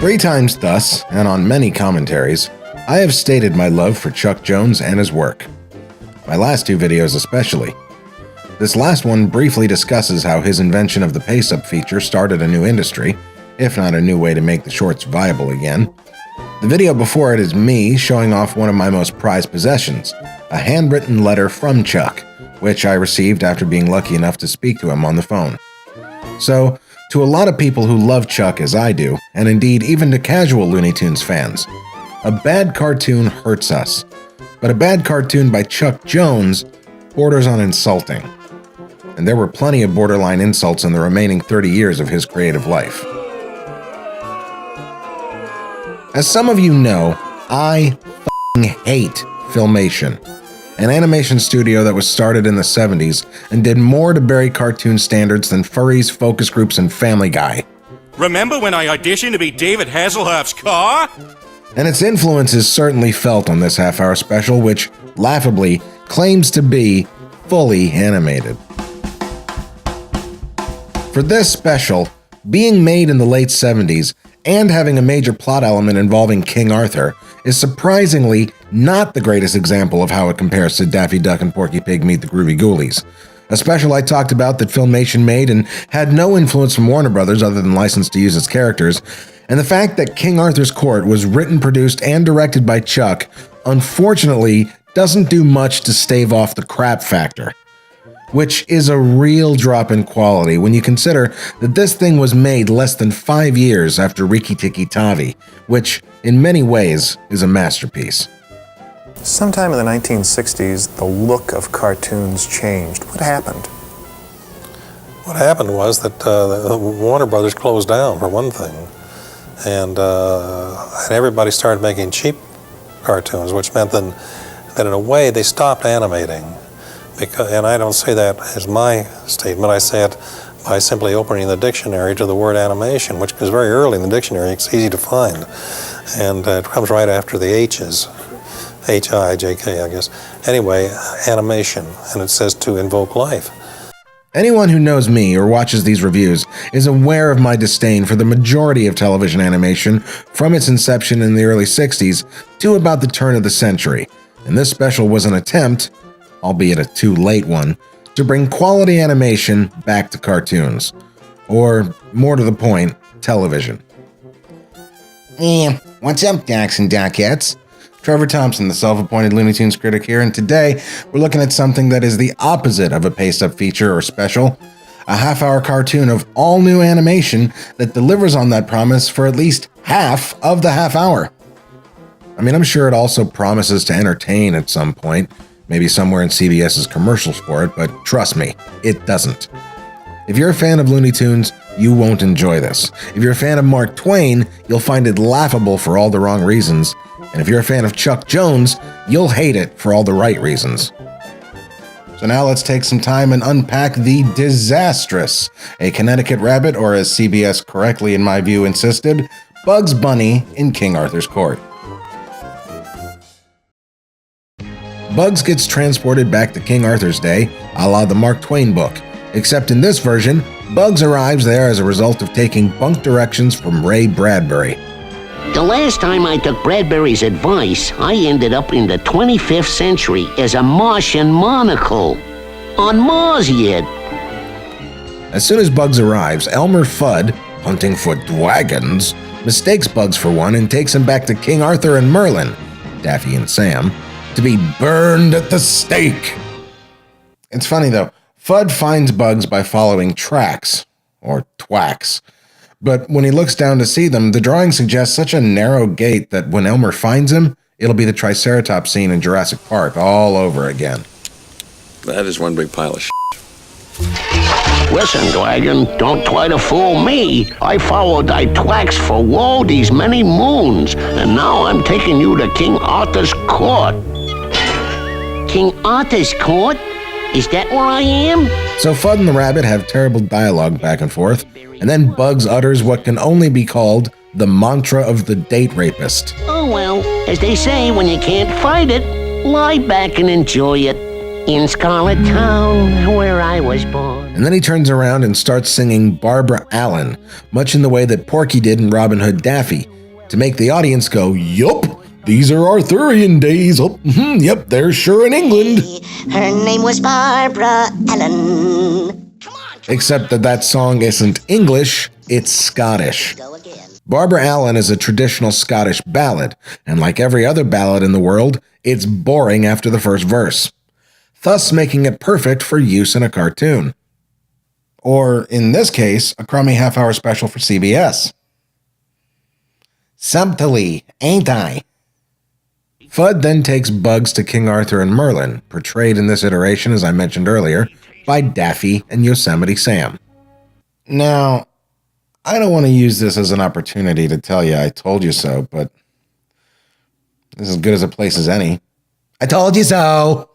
3 times thus, and on many commentaries, I have stated my love for Chuck Jones and his work. My last 2 videos especially. This last one briefly discusses how his invention of the pace-up feature started a new industry, if not a new way to make the shorts viable again. The video before it is me showing off one of my most prized possessions, a handwritten letter from Chuck, which I received after being lucky enough to speak to him on the phone. So, to a lot of people who love Chuck as I do, and indeed even to casual Looney Tunes fans, a bad cartoon hurts us. But a bad cartoon by Chuck Jones borders on insulting. And there were plenty of borderline insults in the remaining 30 years of his creative life. As some of you know, I f***ing hate Filmation, an animation studio that was started in the 70s and did more to bury cartoon standards than furries, focus groups, and Family Guy. Remember when I auditioned to be David Hasselhoff's car? And its influence is certainly felt on this half-hour special, which, laughably, claims to be fully animated. For this special, being made in the late 70s and having a major plot element involving King Arthur is surprisingly not the greatest example of how it compares to Daffy Duck and Porky Pig Meet the Groovy Ghoulies, a special I talked about that Filmation made and had no influence from Warner Brothers other than license to use its characters, and the fact that King Arthur's Court was written, produced, and directed by Chuck, unfortunately, doesn't do much to stave off the crap factor. Which is a real drop in quality when you consider that this thing was made less than 5 years after Rikki Tikki Tavi, which, in many ways, is a masterpiece. Sometime in the 1960s, the look of cartoons changed. What happened? What happened was that Warner Brothers closed down, for one thing, and everybody started making cheap cartoons, which meant that in a way they stopped animating. And I don't say that as my statement, I say it by simply opening the dictionary to the word animation, which is very early in the dictionary. It's easy to find, and it comes right after the H's, H-I-J-K, I guess. Anyway, animation, and it says to invoke life. Anyone who knows me or watches these reviews is aware of my disdain for the majority of television animation from its inception in the early 60s to about the turn of the century, and this special was an attempt, albeit a too late one, to bring quality animation back to cartoons. Or, more to the point, television. What's up, Docs and Docettes? Trevor Thompson, the self-appointed Looney Tunes critic here, and today we're looking at something that is the opposite of a paste-up feature or special, a half-hour cartoon of all-new animation that delivers on that promise for at least half of the half hour. I mean, I'm sure it also promises to entertain at some point, maybe somewhere in CBS's commercials for it, but trust me, it doesn't. If you're a fan of Looney Tunes, you won't enjoy this. If you're a fan of Mark Twain, you'll find it laughable for all the wrong reasons. And if you're a fan of Chuck Jones, you'll hate it for all the right reasons. So now let's take some time and unpack the Disastrous, a Connecticut rabbit, or as CBS correctly in my view insisted, Bugs Bunny in King Arthur's Court. Bugs gets transported back to King Arthur's day, a la the Mark Twain book, except in this version, Bugs arrives there as a result of taking bunk directions from Ray Bradbury. The last time I took Bradbury's advice, I ended up in the 25th century as a Martian monocle. On Mars yet. As soon as Bugs arrives, Elmer Fudd, hunting for dragons, mistakes Bugs for one and takes him back to King Arthur and Merlin, Daffy and Sam, to be burned at the stake. It's funny though, Fudd finds Bugs by following tracks, or twacks, but when he looks down to see them, the drawing suggests such a narrow gate that when Elmer finds him, it'll be the Triceratops scene in Jurassic Park all over again. That is one big pile of shit. Listen, Dragon, don't try to fool me. I followed thy twacks for woe these many moons, and now I'm taking you to King Arthur's court. King Arthur's court? Is that where I am? So Fudd and the rabbit have terrible dialogue back and forth, and then Bugs utters what can only be called the mantra of the date rapist. Oh well, as they say, when you can't fight it, lie back and enjoy it. In Scarlet Town, where I was born. And then he turns around and starts singing Barbara Allen, much in the way that Porky did in Robin Hood Daffy, to make the audience go, yup, these are Arthurian days. Oh, yep, they're sure in England. Her name was Barbara Allen. Except that song isn't English, it's Scottish. Go again. Barbara Allen is a traditional Scottish ballad, and like every other ballad in the world, it's boring after the first verse, thus making it perfect for use in a cartoon. Or, in this case, a crummy half-hour special for CBS. Subtly, ain't I? Fudd then takes Bugs to King Arthur and Merlin, portrayed in this iteration, as I mentioned earlier, by Daffy and Yosemite Sam. Now, I don't want to use this as an opportunity to tell you I told you so, but this is as good as a place as any. I told you so!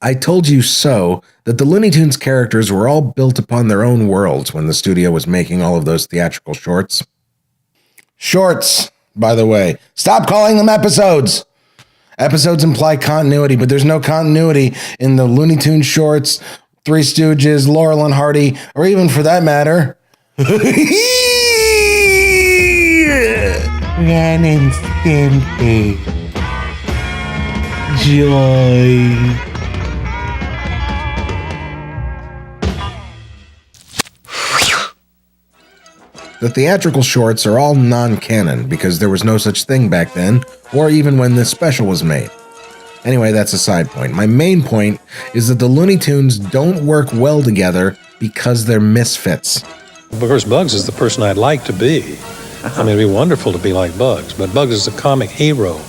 I told you so that the Looney Tunes characters were all built upon their own worlds when the studio was making all of those theatrical shorts. Shorts, by the way. Stop calling them episodes! Episodes imply continuity, but there's no continuity in the Looney Tunes shorts, Three Stooges, Laurel and Hardy, or even for that matter, Ren and Stimpy. Joy. The theatrical shorts are all non-canon because there was no such thing back then, or even when this special was made. Anyway, that's a side point. My main point is that the Looney Tunes don't work well together because they're misfits. Of course, Bugs is the person I'd like to be. I mean, it'd be wonderful to be like Bugs, but Bugs is a comic hero,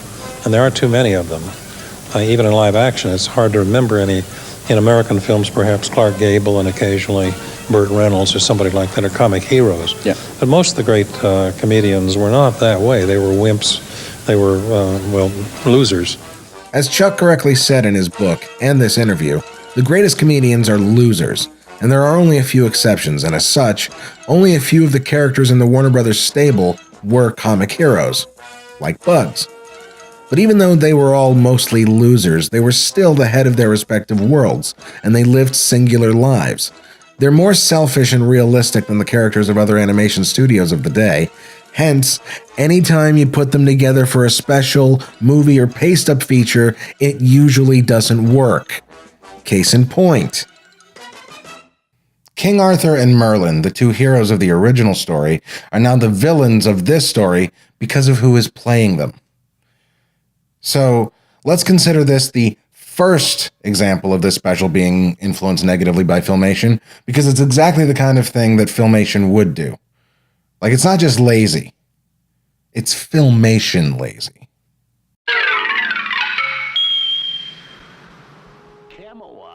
and there aren't too many of them. Even in live action, it's hard to remember any. In American films, perhaps Clark Gable and occasionally Burt Reynolds or somebody like that are comic heroes. Yeah. But most of the great comedians were not that way. They were wimps. They were, losers. As Chuck correctly said in his book and this interview, the greatest comedians are losers, and there are only a few exceptions, and as such, only a few of the characters in the Warner Brothers stable were comic heroes, like Bugs. But even though they were all mostly losers, they were still the head of their respective worlds, and they lived singular lives. They're more selfish and realistic than the characters of other animation studios of the day. Hence, anytime you put them together for a special, movie, or paste-up feature, it usually doesn't work. Case in point. King Arthur and Merlin, the two heroes of the original story, are now the villains of this story because of who is playing them. So, let's consider this the first example of this special being influenced negatively by Filmation, because it's exactly the kind of thing that Filmation would do. Like, it's not just lazy. It's Filmation lazy.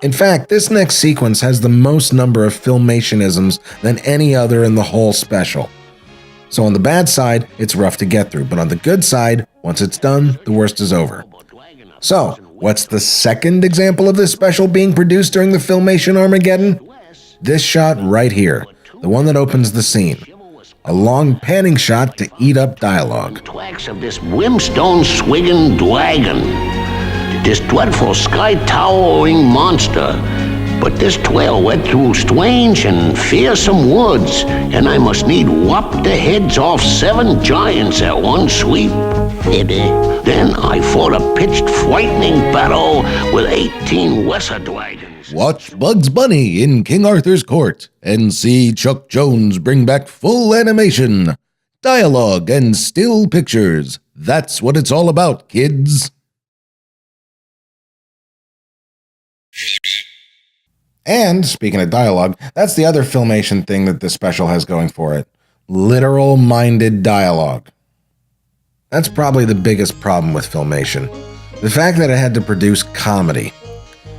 In fact, this next sequence has the most number of Filmation-isms than any other in the whole special. So on the bad side, it's rough to get through, but on the good side, once it's done, the worst is over. So, what's the second example of this special being produced during the Filmation Armageddon? This shot right here, the one that opens the scene. A long panning shot to eat up dialogue. Twags of this brimstone swigging dragon, this dreadful sky-towering monster. But this trail went through strange and fearsome woods, and I must need whop the heads off 7 giants at one sweep. Then I fought a pitched, frightening battle with 18 lesser dragons. Watch Bugs Bunny in King Arthur's court and see Chuck Jones bring back full animation, dialogue, and still pictures. That's what it's all about, kids. And, speaking of dialogue, that's the other Filmation thing that this special has going for it. Literal-minded dialogue. That's probably the biggest problem with Filmation. The fact that it had to produce comedy.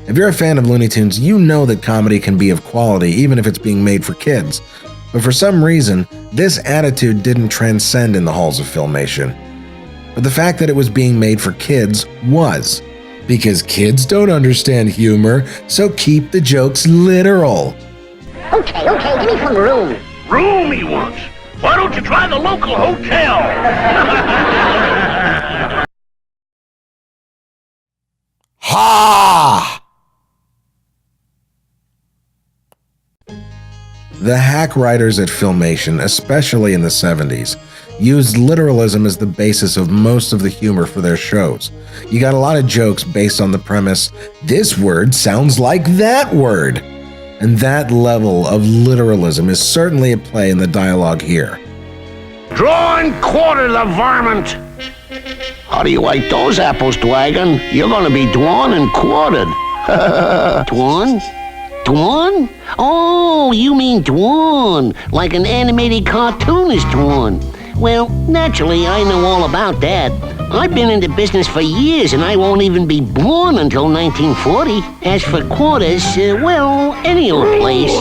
If you're a fan of Looney Tunes, you know that comedy can be of quality even if it's being made for kids. But for some reason, this attitude didn't transcend in the halls of Filmation. But the fact that it was being made for kids was. Because kids don't understand humor, so keep the jokes literal. Okay, give me some room. Room he wants. Why don't you try the local hotel? Ha! The hack writers at Filmation, especially in the 70s, used literalism as the basis of most of the humor for their shows. You got a lot of jokes based on the premise, this word sounds like that word. And that level of literalism is certainly at play in the dialogue here. Draw and quarter the varmint. How do you like those apples, Dragon? You're gonna be drawn and quartered. Drawn? Drawn? Oh, you mean drawn, like an animated cartoon is drawn. Well, naturally, I know all about that. I've been in the business for years, and I won't even be born until 1940. As for quarters, well, any old place.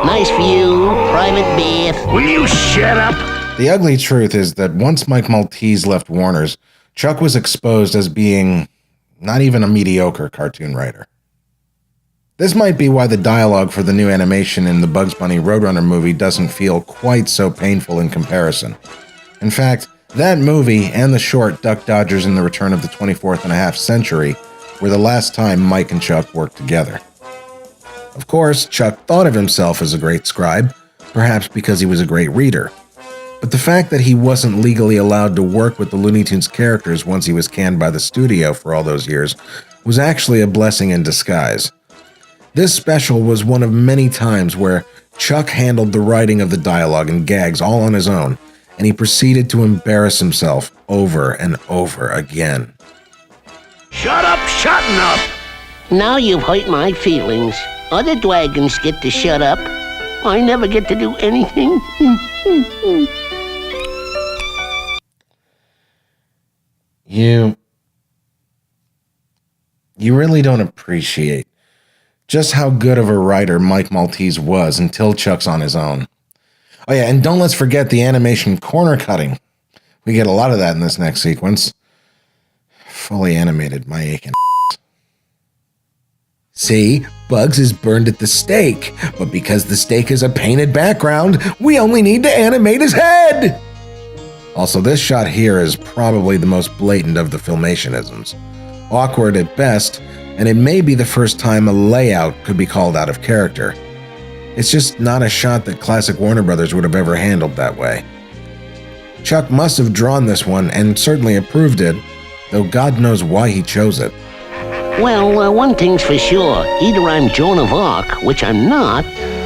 Nice view, private bath. Will you shut up? The ugly truth is that once Mike Maltese left Warner's, Chuck was exposed as being not even a mediocre cartoon writer. This might be why the dialogue for the new animation in the Bugs Bunny Roadrunner movie doesn't feel quite so painful in comparison. In fact, that movie and the short Duck Dodgers in the Return of the 24th and a Half Century were the last time Mike and Chuck worked together. Of course, Chuck thought of himself as a great scribe, perhaps because he was a great reader. But the fact that he wasn't legally allowed to work with the Looney Tunes characters once he was canned by the studio for all those years was actually a blessing in disguise. This special was one of many times where Chuck handled the writing of the dialogue and gags all on his own, and he proceeded to embarrass himself over and over again. Shut up, shutting up. Now you've hurt my feelings. Other dragons get to shut up. I never get to do anything. You really don't appreciate just how good of a writer Mike Maltese was until Chuck's on his own. Oh yeah, and don't let's forget the animation corner cutting. We get a lot of that in this next sequence. Fully animated, my aching. See, Bugs is burned at the stake, but because the stake is a painted background, we only need to animate his head! Also, this shot here is probably the most blatant of the Filmationisms. Awkward at best, and it may be the first time a layout could be called out of character. It's just not a shot that classic Warner Brothers would have ever handled that way. Chuck must have drawn this one and certainly approved it, though God knows why he chose it. Well, one thing's for sure. Either I'm Joan of Arc, which I'm not,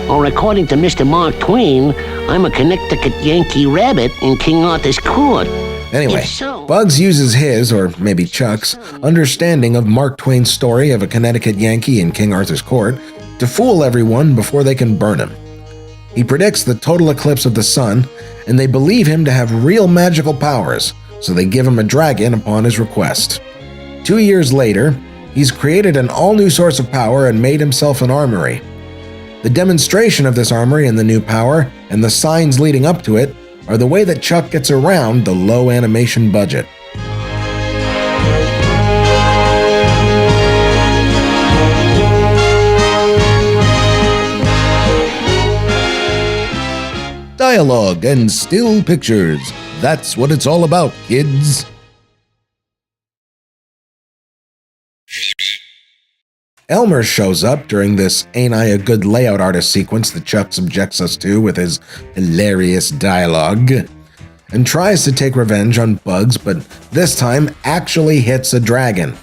or according to Mr. Mark Twain, I'm a Connecticut Yankee rabbit in King Arthur's court. Anyway, If so- Bugs uses his, or maybe Chuck's, understanding of Mark Twain's story of a Connecticut Yankee in King Arthur's court to fool everyone before they can burn him. He predicts the total eclipse of the sun, and they believe him to have real magical powers, so they give him a dragon upon his request. 2 years later, he's created an all-new source of power and made himself an armory. The demonstration of this armory and the new power, and the signs leading up to it, are the way that Chuck gets around the low animation budget. Dialogue and still pictures. That's what it's all about, kids. Elmer shows up during this Ain't I a Good Layout Artist sequence that Chuck subjects us to with his hilarious dialogue, and tries to take revenge on Bugs, but this time actually hits a dragon.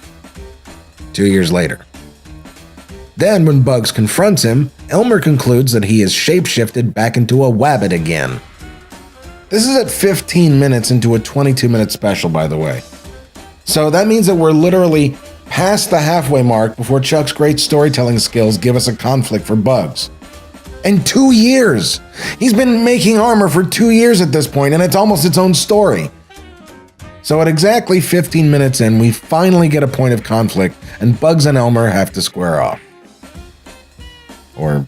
2 years later. Then when Bugs confronts him, Elmer concludes that he is shapeshifted back into a wabbit again. This is at 15 minutes into a 22-minute special, by the way. So that means that we're literally past the halfway mark before Chuck's great storytelling skills give us a conflict for Bugs. And 2 years! He's been making armor for 2 years at this point, and it's almost its own story. So at exactly 15 minutes in, we finally get a point of conflict, and Bugs and Elmer have to square off. Or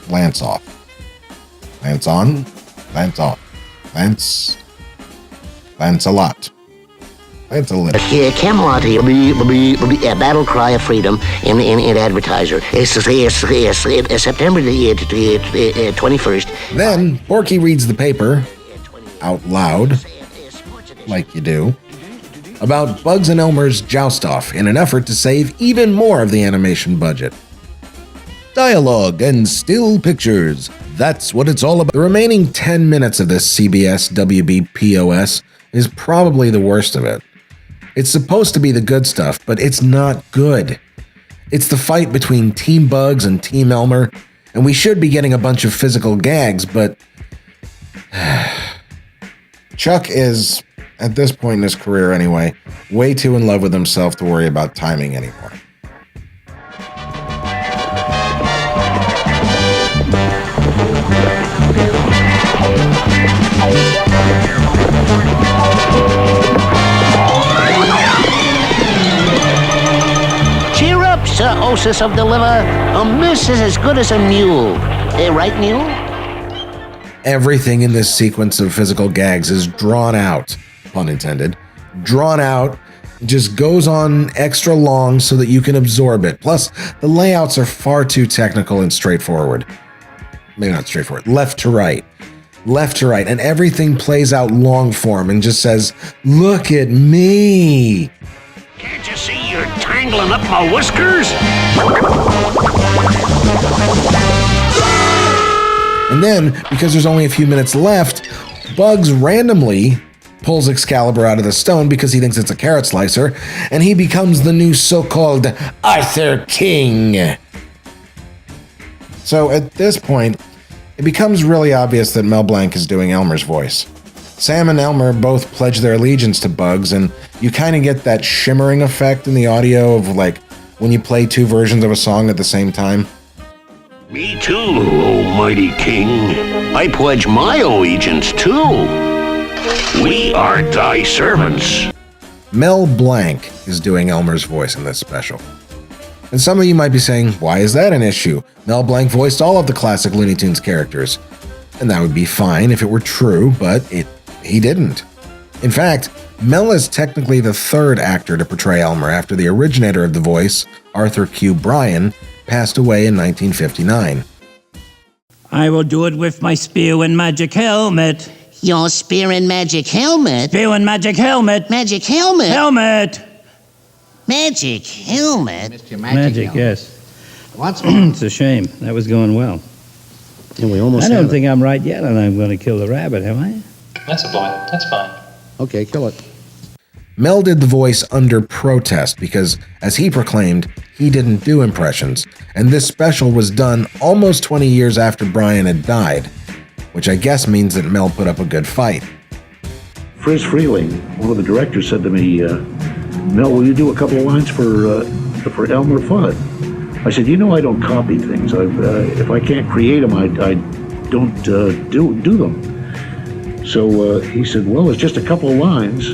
Lance off. Lance on, Lance off. Lance a lot. Lance a little. Camelot here, battle cry of freedom in advertiser. It's September the 21st. Then Porky reads the paper out loud, like you do, about Bugs and Elmer's joust-off in an effort to save even more of the animation budget. Dialogue and still pictures. That's what it's all about. The remaining 10 minutes of this CBS WBPOS is probably the worst of it. It's supposed to be the good stuff, but it's not good. It's the fight between Team Bugs and Team Elmer, and we should be getting a bunch of physical gags, but Chuck is, at this point in his career anyway, way too in love with himself to worry about timing anymore. Cheer up, Sir Osis of the Liver. A miss is as good as a mule. Right, mule? Everything in this sequence of physical gags is drawn out, pun intended, drawn out, just goes on extra long so that you can absorb it. Plus, the layouts are far too technical and straightforward. Maybe not straightforward, left to right, and everything plays out long form and just says, look at me. Can't you see you're tangling up my whiskers? And then, because there's only a few minutes left, Bugs randomly pulls Excalibur out of the stone because he thinks it's a carrot slicer, and he becomes the new so-called Arthur King. So at this point, it becomes really obvious that Mel Blanc is doing Elmer's voice. Sam and Elmer both pledge their allegiance to Bugs, and you kind of get that shimmering effect in the audio of like when you play two versions of a song at the same time. Me too, oh mighty king. I pledge my allegiance, too. We are thy servants. Mel Blanc is doing Elmer's voice in this special. And some of you might be saying, why is that an issue? Mel Blanc voiced all of the classic Looney Tunes characters. And that would be fine if it were true, but he didn't. In fact, Mel is technically the third actor to portray Elmer after the originator of the voice, Arthur Q. Bryan, passed away in 1959. I will do it with my spear and magic helmet. Your spear and magic helmet? Spear and magic helmet. Magic helmet? Helmet! Magic helmet? Mr. Magic, yes. What's more? It's a shame. That was going well. And we almost I don't have think I'm right yet, and I'm going to kill the rabbit, am I? That's fine. That's fine. Okay, kill it. Mel did the voice under protest because, as he proclaimed, he didn't do impressions, and this special was done almost 20 years after Bryan had died, which I guess means that Mel put up a good fight. Friz Freeling, one of the directors, said to me, Mel, will you do a couple of lines for Elmer Fudd? I said, I don't copy things. If I can't create them, I don't do them. So he said, well, it's just a couple of lines.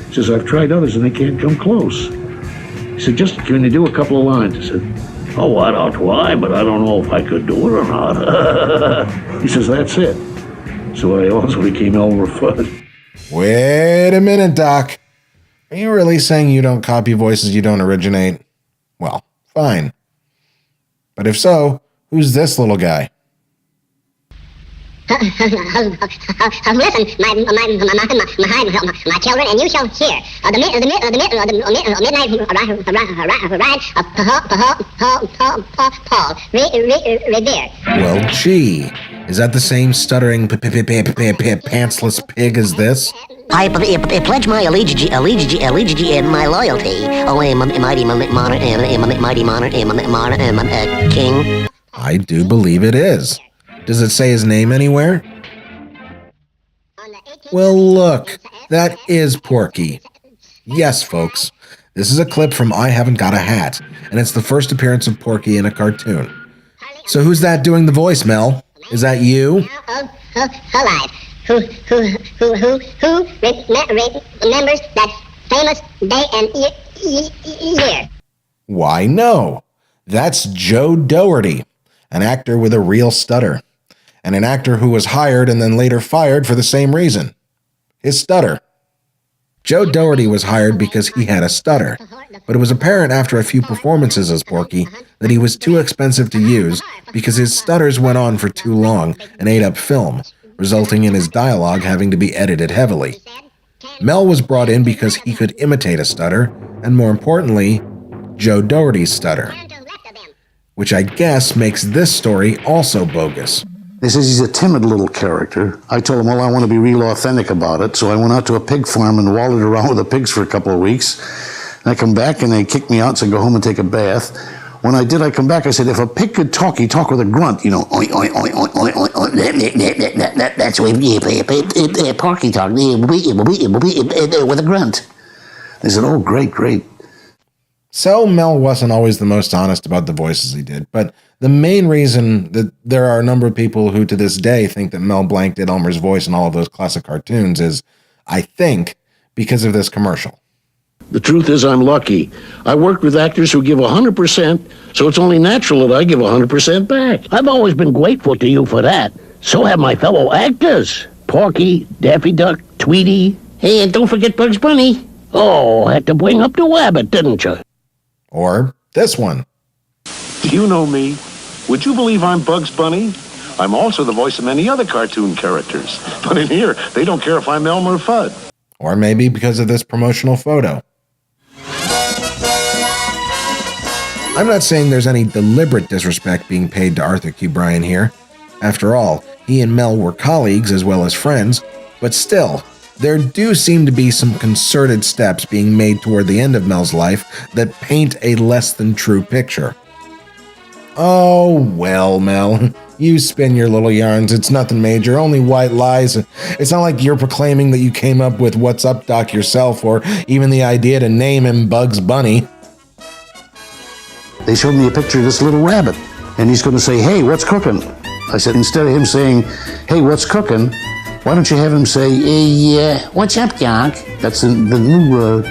He says, I've tried others and they can't come close. He said, can you do a couple of lines? I said, oh, I'll try, but I don't know if I could do it or not. He says, that's it. So I also became Elmer Fudd. Wait a minute, Doc. Are you really saying you don't copy voices you don't originate? Well, fine. But if so, who's this little guy? Listen, my children, and you shall hear the midnight Paul Revere. Well, gee, is that the same stuttering pantsless pig as this? I pledge my allegiance and my loyalty. Oh, mighty monarch, king. I do believe it is. Does it say his name anywhere? Well, look, that is Porky. Yes, folks, this is a clip from I Haven't Got a Hat, and it's the first appearance of Porky in a cartoon. So who's that doing the voice, Mel? Is that you? Alive. Who remembers that famous day and year? Why, no. That's Joe Dougherty, an actor with a real stutter, and an actor who was hired and then later fired for the same reason, his stutter. Joe Dougherty was hired because he had a stutter, but it was apparent after a few performances as Porky that he was too expensive to use because his stutters went on for too long and ate up film, resulting in his dialogue having to be edited heavily. Mel was brought in because he could imitate a stutter, and more importantly, Joe Dougherty's stutter, which I guess makes this story also bogus. They says he's a timid little character. I told him, well, I want to be real authentic about it. So I went out to a pig farm and wallowed around with the pigs for a couple of weeks. And I come back and they kicked me out, so I go home and take a bath. When I did, I come back, I said, if a pig could talk, he'd talk with a grunt, you know. Oink, oink, oink, oink, oink, oink, oink. That's what Porky talk, with a grunt. They said, oh, great, great. So Mel wasn't always the most honest about the voices he did, but the main reason that there are a number of people who to this day think that Mel Blanc did Elmer's voice in all of those classic cartoons is, I think, because of this commercial. The truth is I'm lucky. I worked with actors who give 100%, so it's only natural that I give 100% back. I've always been grateful to you for that. So have my fellow actors. Porky, Daffy Duck, Tweety. Hey, and don't forget Bugs Bunny. Oh, had to bring up the rabbit, didn't you? Or this one. You know me. Would you believe I'm Bugs Bunny? I'm also the voice of many other cartoon characters. But in here, they don't care if I'm Elmer Fudd. Or maybe because of this promotional photo. I'm not saying there's any deliberate disrespect being paid to Arthur Q. Bryan here. After all, he and Mel were colleagues as well as friends, but still, there do seem to be some concerted steps being made toward the end of Mel's life that paint a less than true picture. Oh, well, Mel, you spin your little yarns. It's nothing major, only white lies. It's not like you're proclaiming that you came up with What's Up, Doc yourself, or even the idea to name him Bugs Bunny. They showed me a picture of this little rabbit, and he's going to say, hey, what's cooking? I said, instead of him saying, hey, what's cooking, why don't you have him say, hey, what's up, Doc? That's the new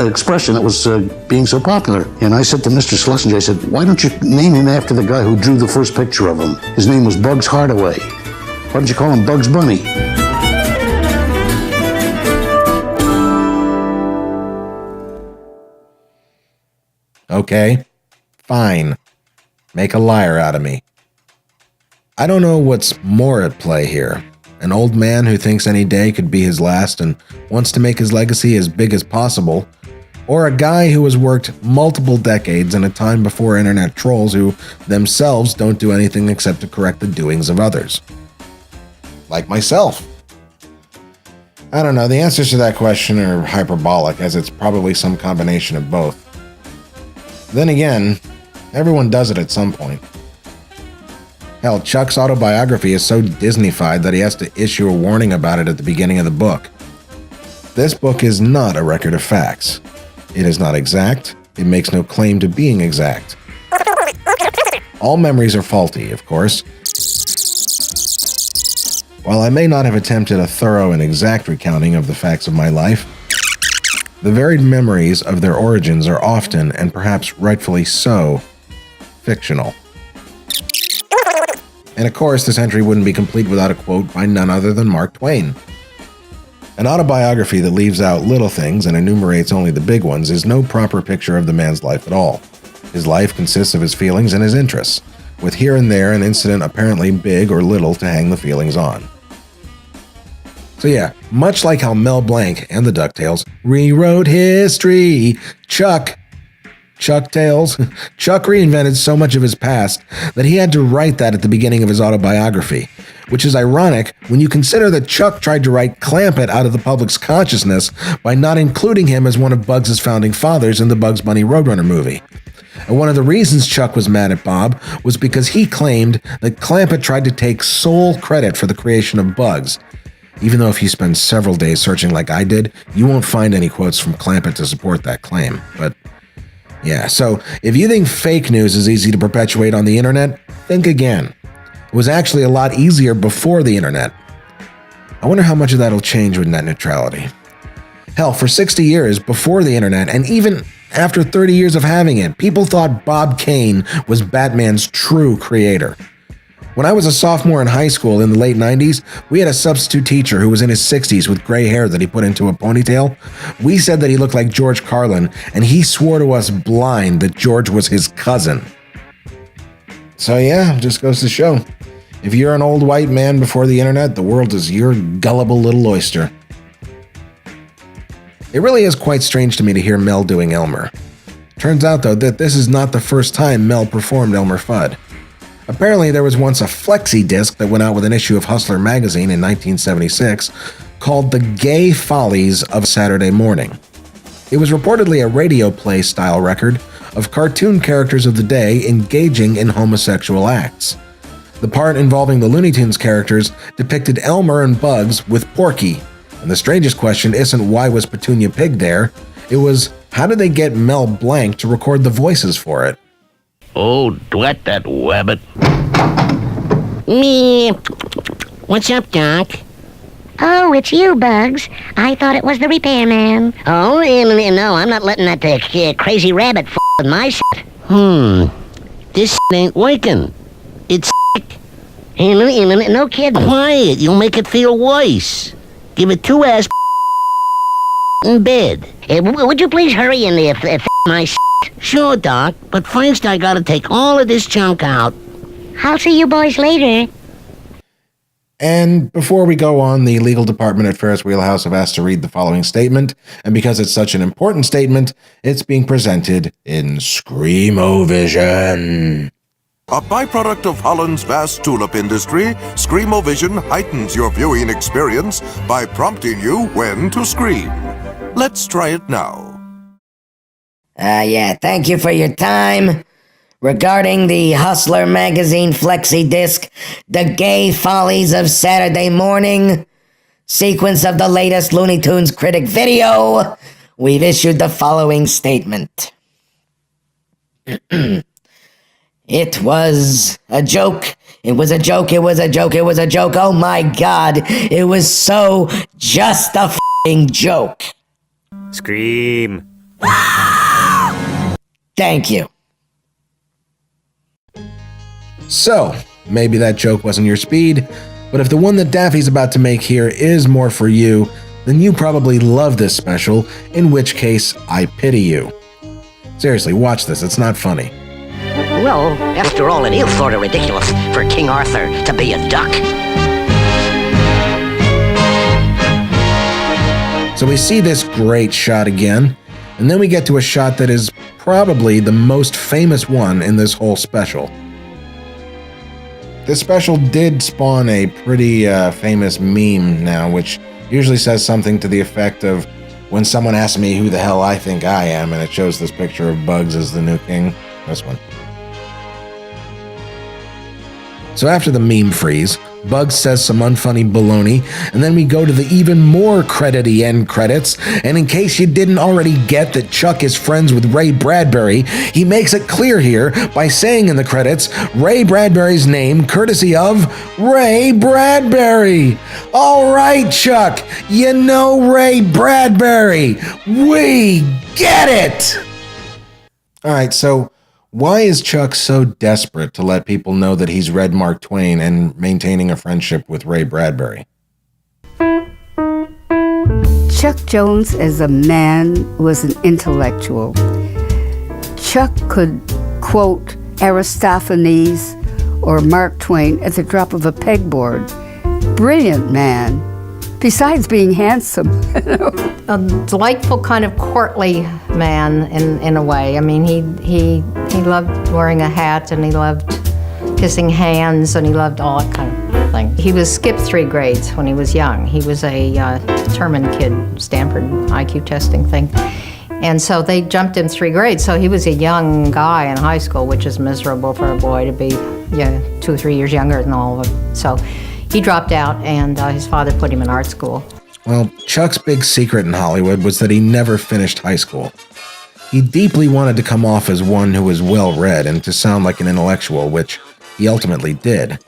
expression that was being so popular. And I said to Mr. Schlesinger, I said, why don't you name him after the guy who drew the first picture of him? His name was Bugs Hardaway. Why don't you call him Bugs Bunny? Okay, fine. Make a liar out of me. I don't know what's more at play here. An old man who thinks any day could be his last and wants to make his legacy as big as possible, or a guy who has worked multiple decades in a time before internet trolls who themselves don't do anything except to correct the doings of others. Like myself. I don't know, the answers to that question are hyperbolic, as it's probably some combination of both. Then again, everyone does it at some point. Hell, Chuck's autobiography is so Disney-fied that he has to issue a warning about it at the beginning of the book. This book is not a record of facts. It is not exact. It makes no claim to being exact. All memories are faulty, of course. While I may not have attempted a thorough and exact recounting of the facts of my life, the varied memories of their origins are often, and perhaps rightfully so, fictional. And of course, this entry wouldn't be complete without a quote by none other than Mark Twain. An autobiography that leaves out little things and enumerates only the big ones is no proper picture of the man's life at all. His life consists of his feelings and his interests, with here and there an incident apparently big or little to hang the feelings on. So yeah, much like how Mel Blanc and the DuckTales rewrote history, Chuck Tales, Chuck reinvented so much of his past that he had to write that at the beginning of his autobiography, which is ironic when you consider that Chuck tried to write Clampett out of the public's consciousness by not including him as one of Bugs' founding fathers in the Bugs Bunny Roadrunner movie. And one of the reasons Chuck was mad at Bob was because he claimed that Clampett tried to take sole credit for the creation of Bugs. Even though if you spend several days searching like I did, you won't find any quotes from Clampett to support that claim. But yeah, so if you think fake news is easy to perpetuate on the internet, think again. It was actually a lot easier before the internet. I wonder how much of that will change with net neutrality. Hell, for 60 years before the internet, and even after 30 years of having it, people thought Bob Kane was Batman's true creator. When I was a sophomore in high school in the late 90s, we had a substitute teacher who was in his 60s with gray hair that he put into a ponytail. We said that he looked like George Carlin, and he swore to us blind that George was his cousin. So yeah, just goes to show. If you're an old white man before the internet, the world is your gullible little oyster. It really is quite strange to me to hear Mel doing Elmer. Turns out, though, that this is not the first time Mel performed Elmer Fudd. Apparently, there was once a flexi disc that went out with an issue of Hustler magazine in 1976 called The Gay Follies of Saturday Morning. It was reportedly a radio play style record of cartoon characters of the day engaging in homosexual acts. The part involving the Looney Tunes characters depicted Elmer and Bugs with Porky, and the strangest question isn't why was Petunia Pig there, it was how did they get Mel Blanc to record the voices for it? Oh, drat that wabbit. Me. What's up, Doc? Oh, it's you, Bugs. I thought it was the repairman. Oh, no, I'm not letting that crazy rabbit f*** with my shit. This ain't working. It's No kidding. quiet. You'll make it feel worse. Give it 2 ass in bed. Would you please hurry and f*** my shit? Sure, Doc, but first I gotta take all of this junk out. I'll see you boys later. And before we go on, the legal department at Ferris Wheelhouse have asked to read the following statement, and because it's such an important statement, it's being presented in Screamo-Vision. A byproduct of Holland's vast tulip industry, Screamo-Vision heightens your viewing experience by prompting you when to scream. Let's try it now. Yeah, thank you for your time. Regarding the Hustler magazine flexi disc, The Gay Follies of Saturday Morning, sequence of the latest Looney Tunes Critic video, we've issued the following statement. It was a joke. It was a joke. It was a joke. It was a joke. Oh my God. It was so just a f***ing joke. Scream. Thank you. So, maybe that joke wasn't your speed, but if the one that Daffy's about to make here is more for you, then you probably love this special, in which case, I pity you. Seriously, watch this, it's not funny. Well, after all, it is sort of ridiculous for King Arthur to be a duck. So we see this great shot again, and then we get to a shot that is probably the most famous one in this whole special. This special did spawn a pretty famous meme now, which usually says something to the effect of, when someone asks me who the hell I think I am, and it shows this picture of Bugs as the new king. This one. So after the meme freeze, Bugs says some unfunny baloney, and then we go to the even more credity end credits, and in case you didn't already get that Chuck is friends with Ray Bradbury, he makes it clear here by saying in the credits, Ray Bradbury's name courtesy of Ray Bradbury. All right, Chuck, you know Ray Bradbury. We get it! All right, so why is Chuck so desperate to let people know that he's read Mark Twain and maintaining a friendship with Ray Bradbury? Chuck Jones, as a man, was an intellectual. Chuck could quote Aristophanes or Mark Twain at the drop of a pegboard. Brilliant man, besides being handsome. A delightful kind of courtly man in a way. I mean, he loved wearing a hat, and he loved kissing hands, and he loved all that kind of thing. He was skipped 3 grades when he was young. He was a determined kid, Stanford IQ testing thing. And so they jumped him 3 grades. So he was a young guy in high school, which is miserable for a boy to be 2 or 3 years younger than all of them. So he dropped out, and his father put him in art school. Well, Chuck's big secret in Hollywood was that he never finished high school. He deeply wanted to come off as one who was well-read and to sound like an intellectual, which he ultimately did.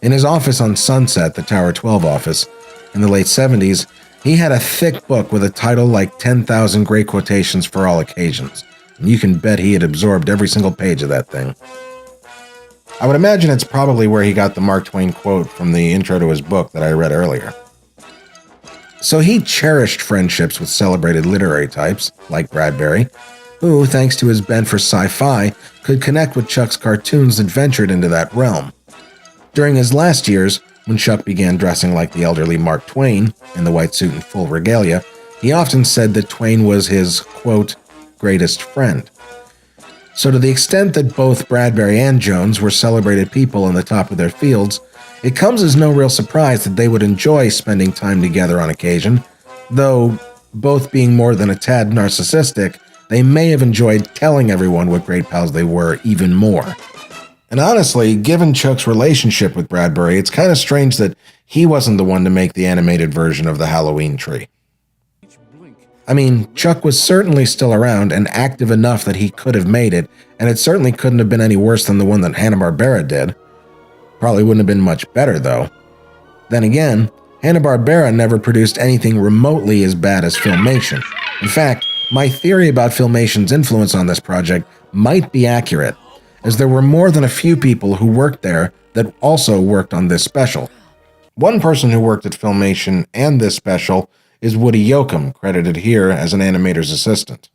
In his office on Sunset, the Tower 12 office, in the late 70s, he had a thick book with a title like 10,000 Great Quotations for All Occasions, and you can bet he had absorbed every single page of that thing. I would imagine it's probably where he got the Mark Twain quote from the intro to his book that I read earlier. So he cherished friendships with celebrated literary types, like Bradbury, who, thanks to his bent for sci-fi, could connect with Chuck's cartoons that ventured into that realm. During his last years, when Chuck began dressing like the elderly Mark Twain, in the white suit and full regalia, he often said that Twain was his, quote, greatest friend. So to the extent that both Bradbury and Jones were celebrated people on the top of their fields, it comes as no real surprise that they would enjoy spending time together on occasion, though both being more than a tad narcissistic, they may have enjoyed telling everyone what great pals they were even more. And honestly, given Chuck's relationship with Bradbury, it's kind of strange that he wasn't the one to make the animated version of the Halloween tree. I mean, Chuck was certainly still around and active enough that he could have made it, and it certainly couldn't have been any worse than the one that Hanna-Barbera did. Probably wouldn't have been much better, though. Then again, Hanna-Barbera never produced anything remotely as bad as Filmation. In fact, my theory about Filmation's influence on this project might be accurate, as there were more than a few people who worked there that also worked on this special. One person who worked at Filmation and this special is Woody Yoakum, credited here as an animator's assistant.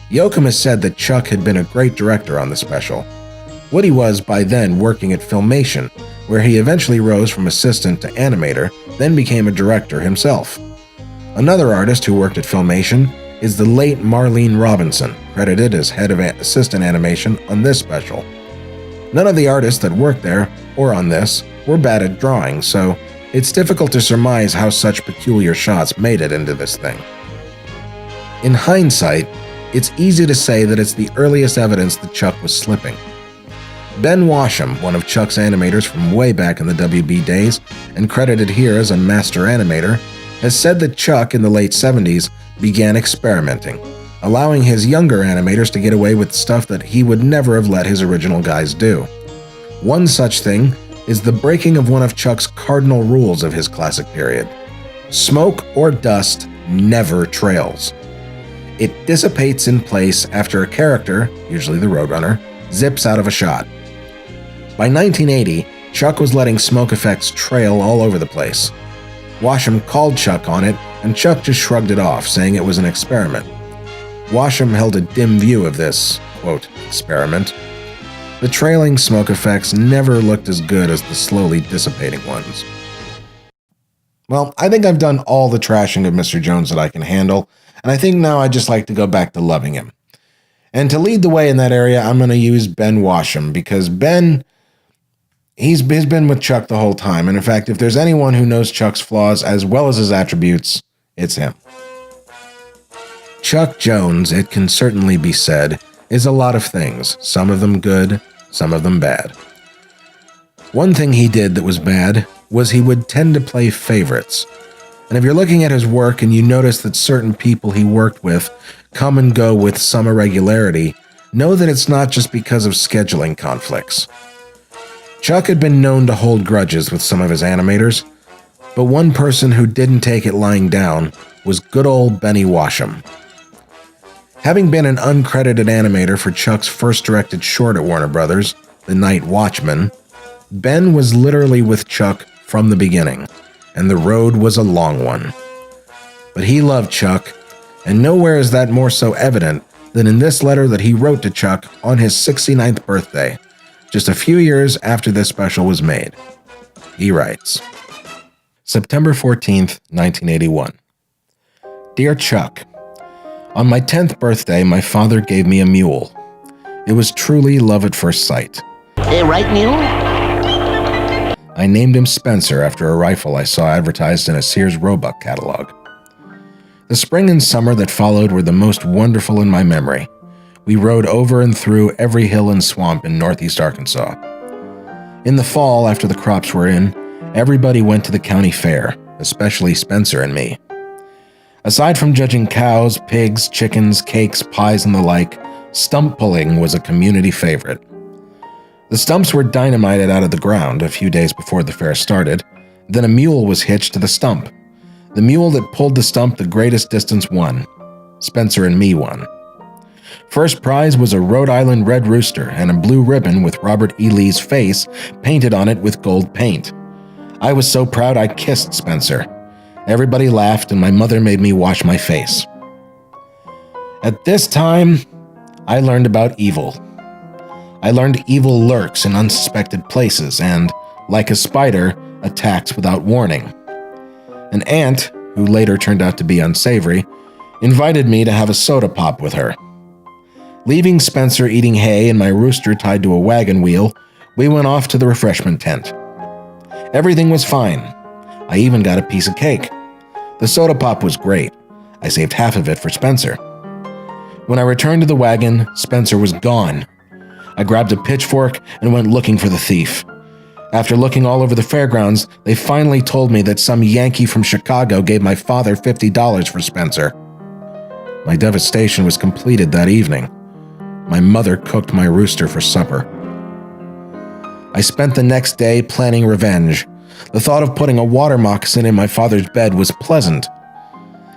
Yoakum has said that Chuck had been a great director on the special. Woody was, by then, working at Filmation, where he eventually rose from assistant to animator, then became a director himself. Another artist who worked at Filmation is the late Marlene Robinson, credited as head of assistant animation on this special. None of the artists that worked there, or on this, were bad at drawing, so it's difficult to surmise how such peculiar shots made it into this thing. In hindsight, it's easy to say that it's the earliest evidence that Chuck was slipping. Ben Washam, one of Chuck's animators from way back in the WB days, and credited here as a master animator, has said that Chuck in the late 70s began experimenting, allowing his younger animators to get away with stuff that he would never have let his original guys do. One such thing is the breaking of one of Chuck's cardinal rules of his classic period. Smoke or dust never trails. It dissipates in place after a character, usually the Roadrunner, zips out of a shot. By 1980, Chuck was letting smoke effects trail all over the place. Washam called Chuck on it, and Chuck just shrugged it off, saying it was an experiment. Washam held a dim view of this, quote, experiment. The trailing smoke effects never looked as good as the slowly dissipating ones. Well, I think I've done all the trashing of Mr. Jones that I can handle, and I think now I'd just like to go back to loving him. And to lead the way in that area, I'm going to use Ben Washam, because Ben, he's been with Chuck the whole time, and in fact, if there's anyone who knows Chuck's flaws as well as his attributes, it's him. Chuck Jones, it can certainly be said, is a lot of things, some of them good, some of them bad. One thing he did that was bad was he would tend to play favorites. And if you're looking at his work and you notice that certain people he worked with come and go with some irregularity, know that it's not just because of scheduling conflicts. Chuck had been known to hold grudges with some of his animators, but one person who didn't take it lying down was good old Benny Washam. Having been an uncredited animator for Chuck's first directed short at Warner Brothers, The Night Watchman, Ben was literally with Chuck from the beginning, and the road was a long one. But he loved Chuck, and nowhere is that more so evident than in this letter that he wrote to Chuck on his 69th birthday, just a few years after this special was made. He writes, September 14th, 1981. Dear Chuck, on my 10th birthday, my father gave me a mule. It was truly love at first sight. Right, mule? I named him Spencer after a rifle I saw advertised in a Sears Roebuck catalog. The spring and summer that followed were the most wonderful in my memory. We rode over and through every hill and swamp in northeast Arkansas. In the fall, after the crops were in, everybody went to the county fair, especially Spencer and me. Aside from judging cows, pigs, chickens, cakes, pies, and the like, stump pulling was a community favorite. The stumps were dynamited out of the ground a few days before the fair started. Then a mule was hitched to the stump. The mule that pulled the stump the greatest distance won. Spencer and me won. First prize was a Rhode Island red rooster and a blue ribbon with Robert E. Lee's face painted on it with gold paint. I was so proud I kissed Spencer. Everybody laughed and my mother made me wash my face. At this time, I learned about evil. I learned evil lurks in unsuspected places and, like a spider, attacks without warning. An aunt, who later turned out to be unsavory, invited me to have a soda pop with her. Leaving Spencer eating hay and my rooster tied to a wagon wheel, we went off to the refreshment tent. Everything was fine. I even got a piece of cake. The soda pop was great. I saved half of it for Spencer. When I returned to the wagon, Spencer was gone. I grabbed a pitchfork and went looking for the thief. After looking all over the fairgrounds, they finally told me that some Yankee from Chicago gave my father $50 for Spencer. My devastation was completed that evening. My mother cooked my rooster for supper. I spent the next day planning revenge. The thought of putting a water moccasin in my father's bed was pleasant.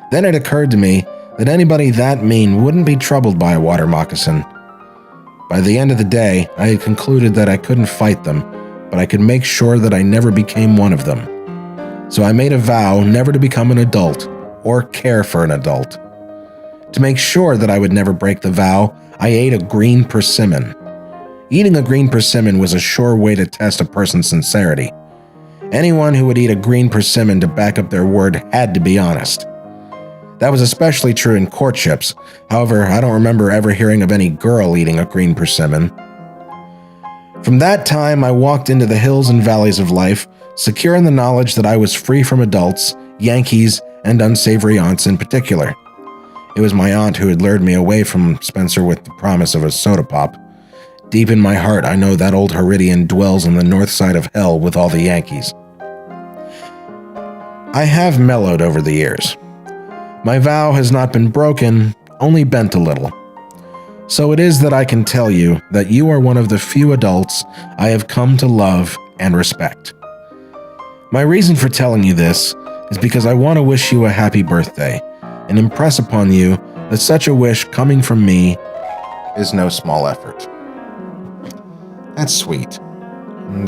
Then it occurred to me that anybody that mean wouldn't be troubled by a water moccasin. By the end of the day, I had concluded that I couldn't fight them, but I could make sure that I never became one of them. So I made a vow never to become an adult or care for an adult. To make sure that I would never break the vow, I ate a green persimmon. Eating a green persimmon was a sure way to test a person's sincerity. Anyone who would eat a green persimmon to back up their word had to be honest. That was especially true in courtships. However, I don't remember ever hearing of any girl eating a green persimmon. From that time, I walked into the hills and valleys of life, secure in the knowledge that I was free from adults, Yankees, and unsavory aunts in particular. It was my aunt who had lured me away from Spencer with the promise of a soda pop. Deep in my heart, I know that old Heridian dwells on the north side of hell with all the Yankees. I have mellowed over the years. My vow has not been broken, only bent a little. So it is that I can tell you that you are one of the few adults I have come to love and respect. My reason for telling you this is because I want to wish you a happy birthday and impress upon you that such a wish coming from me is no small effort. That's sweet. And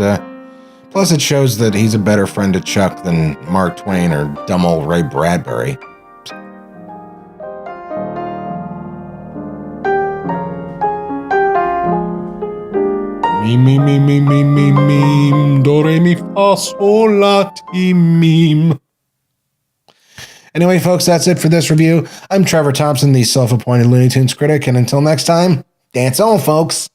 plus it shows that he's a better friend to Chuck than Mark Twain or dumb old Ray Bradbury. Me, do, re, mi, fa, sol, la, ti, meme. Anyway, folks, that's it for this review. I'm Trevor Thompson, the self-appointed Looney Tunes critic, and until next time, dance on, folks.